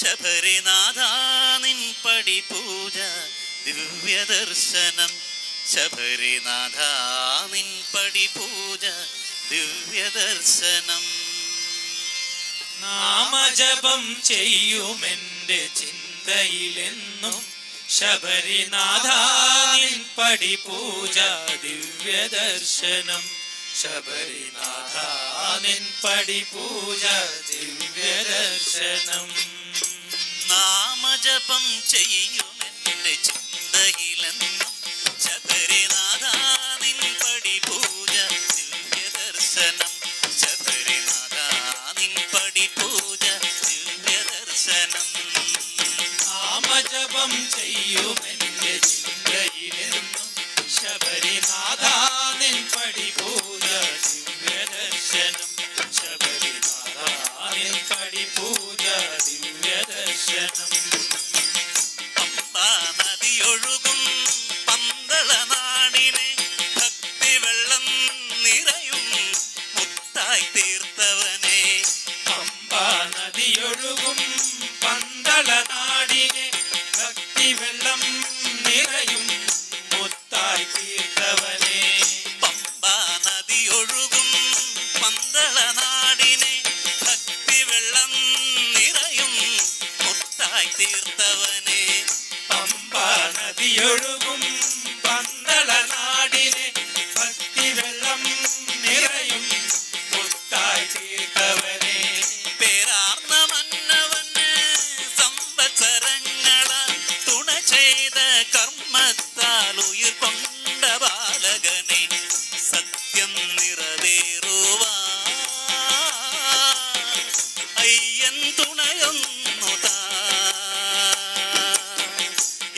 ശബരിനാഥ നിൻ പടി പൂജ ദിവ്യദർശനം. ശബരിനാഥ നിൻ പടി പൂജ ദിവ്യദർശനം. നാമജപം ചെയ്യുമെൻ്റെ ചിന്തയിലെന്നും ശബരിനാഥ നിൻ പടി പൂജ ദിവ്യദർശനം. ശബരിനാഥ നിൻ പടി പൂജ ദിവ്യദർശനം. നാമജപം ചെയ്യുമെൻ്റെ ചിന്തയിലെന്നും ശബരിനാഥ നിൻ പടി പൂജ ദിവ്യദർശനം. ശബരിനാഥ നിൻ പടി പൂജ ദിവ്യദർശനം. നാമജപം ചെയ്യുമെൻ്റെ ചിന്തയിലെന്നും ശബരിനാഥ നിൻ പടി പൂജ ദിവ്യദർശനം. ശബരിനാഥ നിൻ പടി പൂജ ദിവ്യദർശനം. പമ്പാ നദിയൊഴുകും പന്തളനാടിനെ ഭക്തിവെള്ളം നിറയും മുത്തായി തീർത്തവനെ. പമ്പാ നദിയൊഴുകും പന്തളനാടിനെ ഭക്തിവെള്ളം നിറയും മുത്തായി തീർത്തവനെ. പമ്പാ നദിയൊഴുകും പന്തളനാടിനെ ഭക്തിവെള്ളം നിറയും മുത്തായി തീർത്തവനെ. പമ്പാ നദിയൊഴുകും പന്തളനാടിനെ ഭക്തിവെള്ളം നിറയും മുത്തായി തീർത്തവനെ. പേരാർന്ന മന്നവന് സംവത്സരങ്ങളാൽ തുണ ചെയ്ത കർമ്മത്താൽ ഉയിർ കൊണ്ട ബാലകനെ സത്യം നിറവേറുവാൻ അയ്യൻ തുണയൊന്നു താ.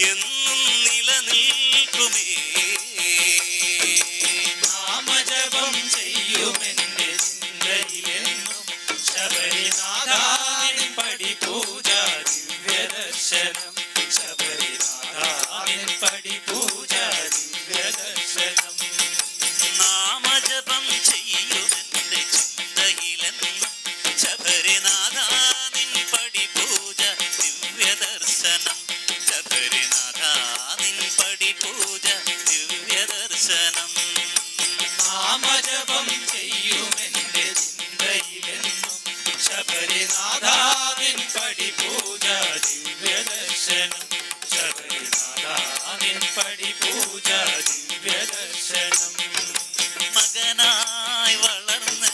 എന്നും നിലനിൽക്കുമേ. നാമജപം ചെയ്യുമെൻ്റെ ചിന്തയിലെന്നും ശബരിനാഥ നിൻ പടി പൂജ ദിവ്യദർശനം. ശബരിനാഥ നിൻ പടി പൂജ ദിവ്യദർശനം. നാമജപം ചെയ്യുമെൻ്റെ ചിന്തയിലെന്നും ശബരിനാഥ നിൻ പടി പൂജ ദിവ്യദർശനം. ശബരിനാഥ നിൻ പടി പൂജ ദിവ്യദർശനം. നാമജപം ചെയ്യുമെൻ്റെ ചിന്തയിലെന്നും ശബരിനാഥ നിൻ പടി പൂജ ദിവ്യദർശനം. ശബരിനാഥ നിൻ പടി പൂജ ദിവ്യദർശനം. മകനായി വളർന്ന്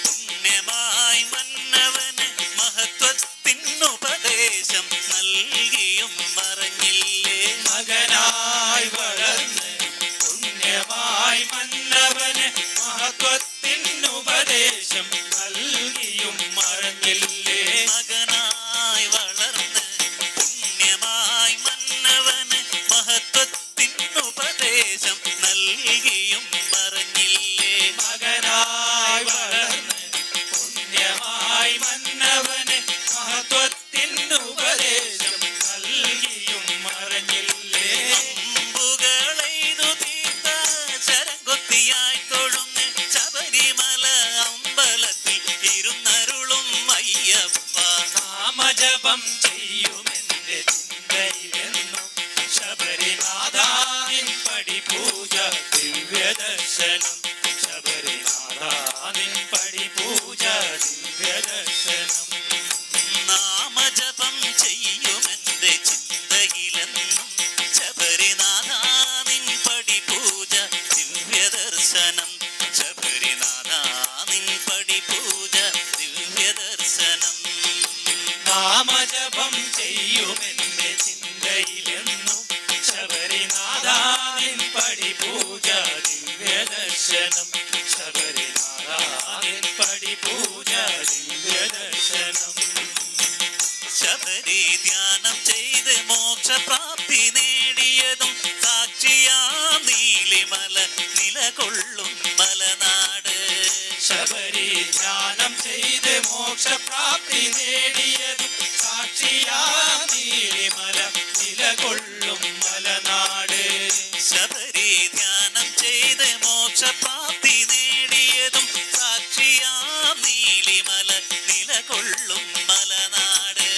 പുണ്യമായി മന്നവന് മഹത്വത്തിനുപദേശം നൽകിയും മറഞ്ഞില്ലേ. മകനായി വളർന്ന് പുണ്യമായി മന്നവന് മഹത്വത്തിനുപദേശം നൽകിയും മറഞ്ഞില്ലേ. മകനായി വളർന്ന് പുണ്യമായി മന്നവന് മഹത്വത്തിനുപദേശം നൽകിയും മറഞ്ഞില്ലേ. മകനായി വളർന്ന് പുണ്യമായി മന്നവന് മഹത്വത്തിനുപദേശം നൽകിയും മറഞ്ഞില്ലേ. അമ്പുകളെയ്തു തീർത്ത ശരംകൊത്തിയായി തൊഴുന്ന് ശബരിമല അമ്പലത്തിൽ ഇരുന്നരുളും അയ്യപ്പ. നാമജപം ചെയ്യുമെൻ്റെ ചിന്തയിലെന്നും ശബരിനാഥ നിൻ പടി പൂജ ദിവ്യദർശനം. ശബരിനാഥ നിൻ പടി പൂജ ദിവ്യദർശനം. നാമജപം ചെയ്യുമെൻ്റെ ചിന്തയിലെന്നും ശബരിനാഥ നിൻ പടി പൂജ ദിവ്യദർശനം. ശബരിനാഥ നിൻ പടി പൂജ ദിവ്യദർശനം. നാമജപം ചെയ്യുമെൻ്റെ ചിന്തയിലെന്നും ശബരിനാഥ നിൻ പടി പൂജ ദിവ്യദർശനം. ശബരിനാഥ നിൻ പടി പൂജ ദിവ്യദർശനം. ശബരി ധ്യാനം ചെയ്ത് മോക്ഷപ്രാപ്തി നേടിയതും സാക്ഷിയാം നീലിമല നിലകൊള്ളും മലനാട്. ശബരി ധ്യാനം ചെയ്ത് മോക്ഷപ്രാപ്തി നേടിയതും സാക്ഷിയാം നീലിമല നിലകൊള്ളും മലനാട്. ശബരി ധ്യാനം ചെയ്ത് മോക്ഷപ്രാപ്തി നേടിയതും സാക്ഷിയാം നീലിമല നിലകൊള്ളും മലനാട്.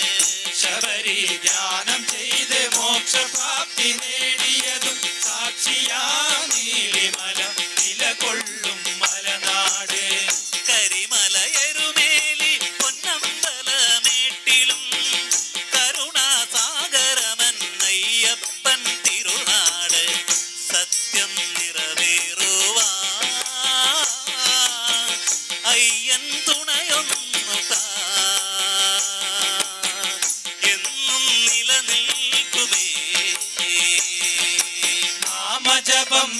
ജപം